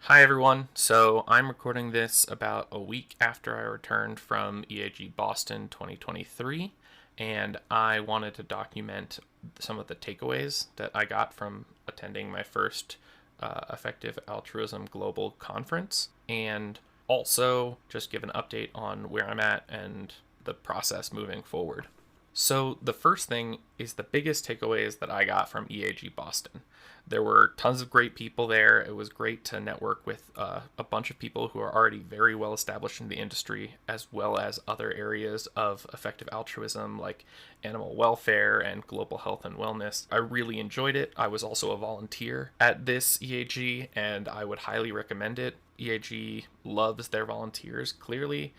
Hi everyone. So I'm recording this about a week after I returned from EAG Boston 2023, and I wanted to document some of the takeaways that I got from attending my first Effective Altruism Global Conference, and also just give an update on where I'm at and the process moving forward. So, the first thing is the biggest takeaways that I got from EAG Boston. There were tons of great people there. It was great to network with a bunch of people who are already very well established in the industry, as well as other areas of effective altruism like animal welfare and global health and wellness. I really enjoyed it. I was also a volunteer at this EAG, and I would highly recommend it. EAG loves their volunteers, clearly.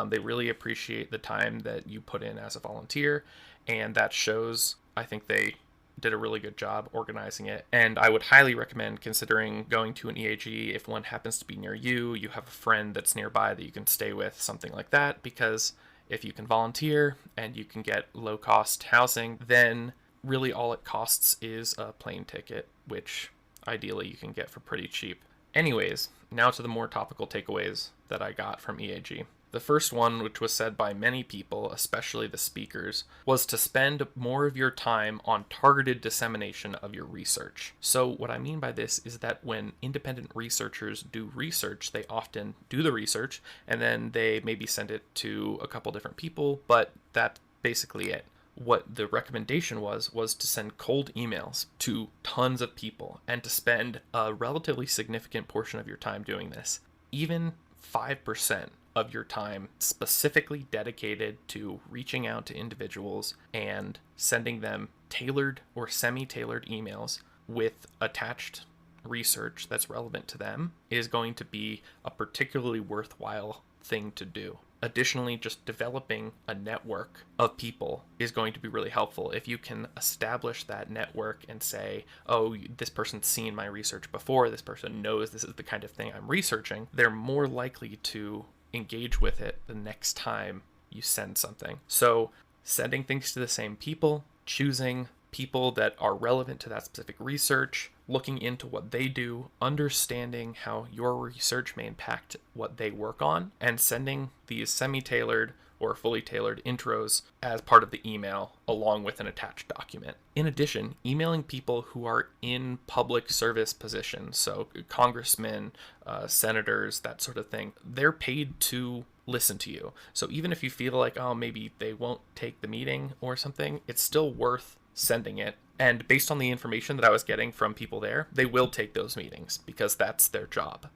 They really appreciate the time that you put in as a volunteer, and that shows. I think they did a really good job organizing it, and I would highly recommend considering going to an EAG if one happens to be near you, you have a friend that's nearby that you can stay with, something like that, because if you can volunteer and you can get low-cost housing, then really all it costs is a plane ticket, which ideally you can get for pretty cheap. Anyways, now to the more topical takeaways that I got from EAG. The first one, which was said by many people, especially the speakers, was to spend more of your time on targeted dissemination of your research. So, what I mean by this is that when independent researchers do research, they often do the research and then they maybe send it to a couple different people, but that's basically it. What the recommendation was to send cold emails to tons of people and to spend a relatively significant portion of your time doing this. Even 5% of your time specifically dedicated to reaching out to individuals and sending them tailored or semi-tailored emails with attached research that's relevant to them is going to be a particularly worthwhile thing to do. Additionally, just developing a network of people is going to be really helpful. If you can establish that network and say, oh, this person's seen my research before, this person knows this is the kind of thing I'm researching, they're more likely to engage with it the next time you send something. So, sending things to the same people, choosing people that are relevant to that specific research, looking into what they do, understanding how your research may impact what they work on, and sending these semi-tailored or fully tailored intros as part of the email along with an attached document. In addition, emailing people who are in public service positions, so congressmen, senators, that sort of thing, they're paid to listen to you. So even if you feel like, oh, maybe they won't take the meeting or something, it's still worth sending it. And based on the information that I was getting from people there, they will take those meetings because that's their job.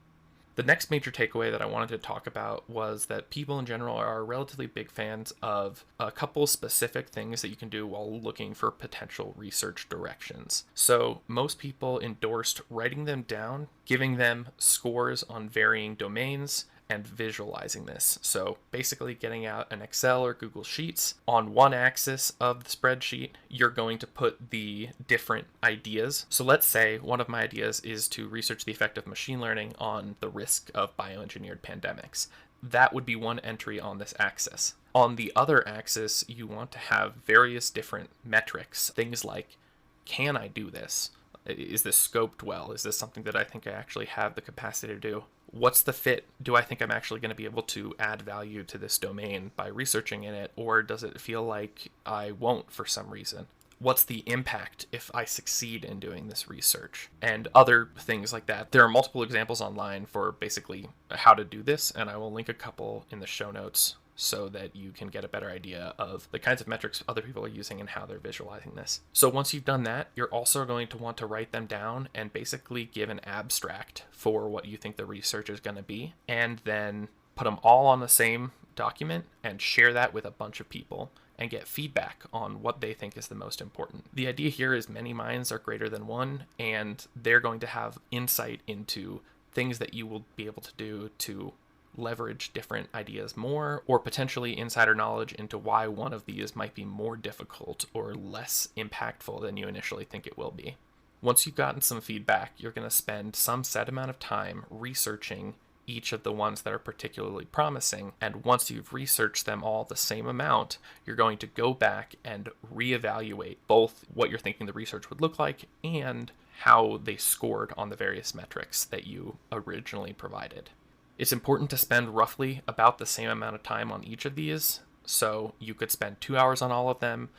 The next major takeaway that I wanted to talk about was that people in general are relatively big fans of a couple specific things that you can do while looking for potential research directions. So most people endorsed writing them down, giving them scores on varying domains, and visualizing this. So basically getting out an Excel or Google Sheets. On one axis of the spreadsheet, you're going to put the different ideas. So let's say one of my ideas is to research the effect of machine learning on the risk of bioengineered pandemics. That would be one entry on this axis. On the other axis, you want to have various different metrics. Things like, can I do this? Is this scoped well? Is this something that I think I actually have the capacity to do? What's the fit? Do I think I'm actually going to be able to add value to this domain by researching in it, or does it feel like I won't for some reason? What's the impact if I succeed in doing this research? And other things like that. There are multiple examples online for basically how to do this, and I will link a couple in the show notes so that you can get a better idea of the kinds of metrics other people are using and how they're visualizing this. So once you've done that, you're also going to want to write them down and basically give an abstract for what you think the research is going to be, and then put them all on the same document and share that with a bunch of people and get feedback on what they think is the most important. The idea here is many minds are greater than one, and they're going to have insight into things that you will be able to do to leverage different ideas more, or potentially insider knowledge into why one of these might be more difficult or less impactful than you initially think it will be. Once you've gotten some feedback, you're going to spend some set amount of time researching each of the ones that are particularly promising, and once you've researched them all the same amount, you're going to go back and reevaluate both what you're thinking the research would look like and how they scored on the various metrics that you originally provided. It's important to spend roughly about the same amount of time on each of these, so you could spend 2 hours on all of them,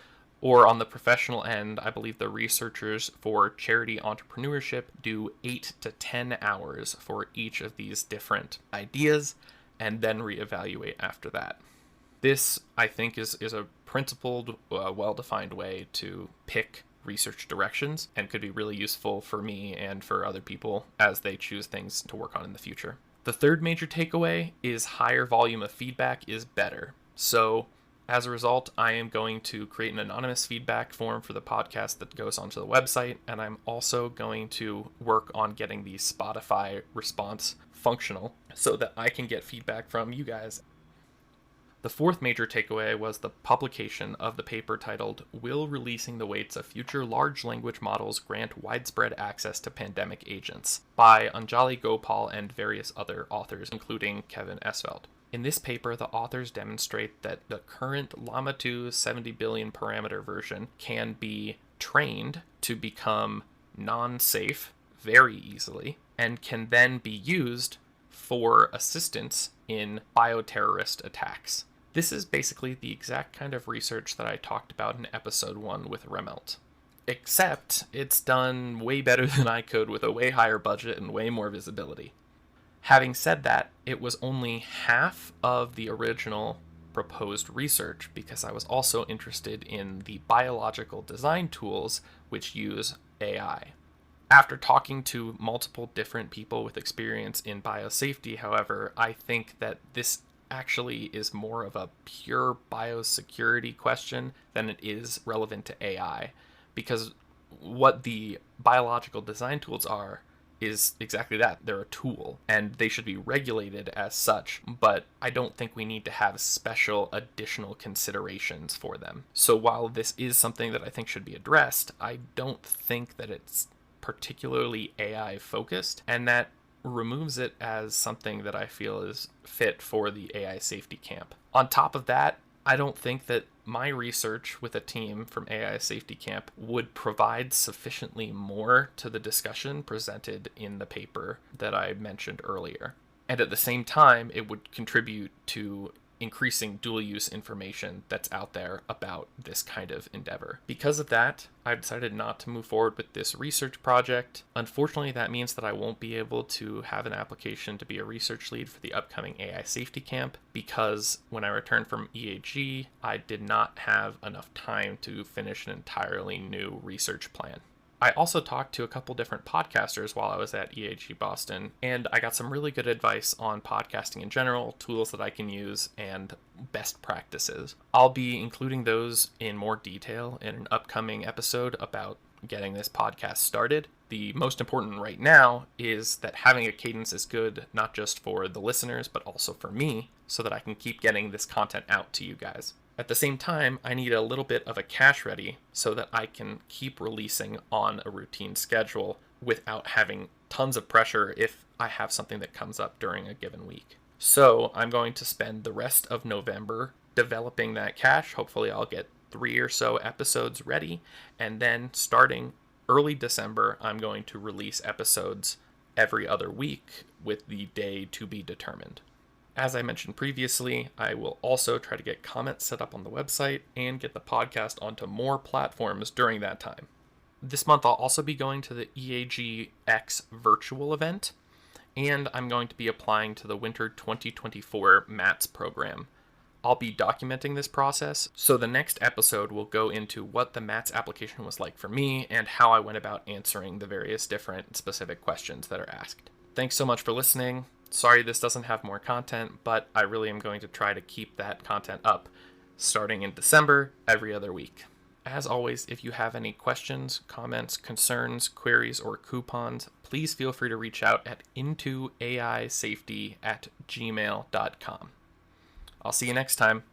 or on the professional end, I believe the researchers for charity entrepreneurship do 8 to 10 hours for each of these different ideas, and then reevaluate after that. This, I think, is a principled, well-defined way to pick research directions, and could be really useful for me and for other people as they choose things to work on in the future. The third major takeaway is higher volume of feedback is better. So as a result, I am going to create an anonymous feedback form for the podcast that goes onto the website, and I'm also going to work on getting the Spotify response functional so that I can get feedback from you guys. The fourth major takeaway was the publication of the paper titled, "Will Releasing the Weights of Future Large Language Models Grant Widespread Access to Pandemic Agents?" by Anjali Gopal and various other authors, including Kevin Esveld. In this paper, the authors demonstrate that the current Llama 2 70 billion parameter version can be trained to become non-safe very easily, and can then be used for assistance in bioterrorist attacks. This is basically the exact kind of research that I talked about in episode 1 with Remelt. Except it's done way better than I could with a way higher budget and way more visibility. Having said that, it was only half of the original proposed research because I was also interested in the biological design tools which use AI. After talking to multiple different people with experience in biosafety, however, I think that this actually is more of a pure biosecurity question than it is relevant to AI, because what the biological design tools are is exactly that. They're a tool, and they should be regulated as such, but I don't think we need to have special additional considerations for them. So while this is something that I think should be addressed, I don't think that it's particularly AI focused, and that removes it as something that I feel is fit for the AI safety camp. On top of that, I don't think that my research with a team from AI Safety Camp would provide sufficiently more to the discussion presented in the paper that I mentioned earlier. And at the same time, it would contribute to increasing dual-use information that's out there about this kind of endeavor. Because of that, I decided not to move forward with this research project. Unfortunately, that means that I won't be able to have an application to be a research lead for the upcoming AI Safety Camp, because when I returned from EAG, I did not have enough time to finish an entirely new research plan. I also talked to a couple different podcasters while I was at EAG Boston, and I got some really good advice on podcasting in general, tools that I can use, and best practices. I'll be including those in more detail in an upcoming episode about getting this podcast started. The most important right now is that having a cadence is good, not just for the listeners, but also for me, so that I can keep getting this content out to you guys. At the same time, I need a little bit of a cache ready so that I can keep releasing on a routine schedule without having tons of pressure if I have something that comes up during a given week. So I'm going to spend the rest of November developing that cache. Hopefully I'll get 3 or so episodes ready, and then starting early December, I'm going to release episodes every other week with the day to be determined. As I mentioned previously, I will also try to get comments set up on the website and get the podcast onto more platforms during that time. This month I'll also be going to the EAG X virtual event, and I'm going to be applying to the Winter 2024 MATS program. I'll be documenting this process, so the next episode will go into what the MATS application was like for me and how I went about answering the various different specific questions that are asked. Thanks so much for listening. Sorry this doesn't have more content, but I really am going to try to keep that content up starting in December every other week. As always, if you have any questions, comments, concerns, queries, or coupons, please feel free to reach out at intoaisafety@gmail.com. I'll see you next time.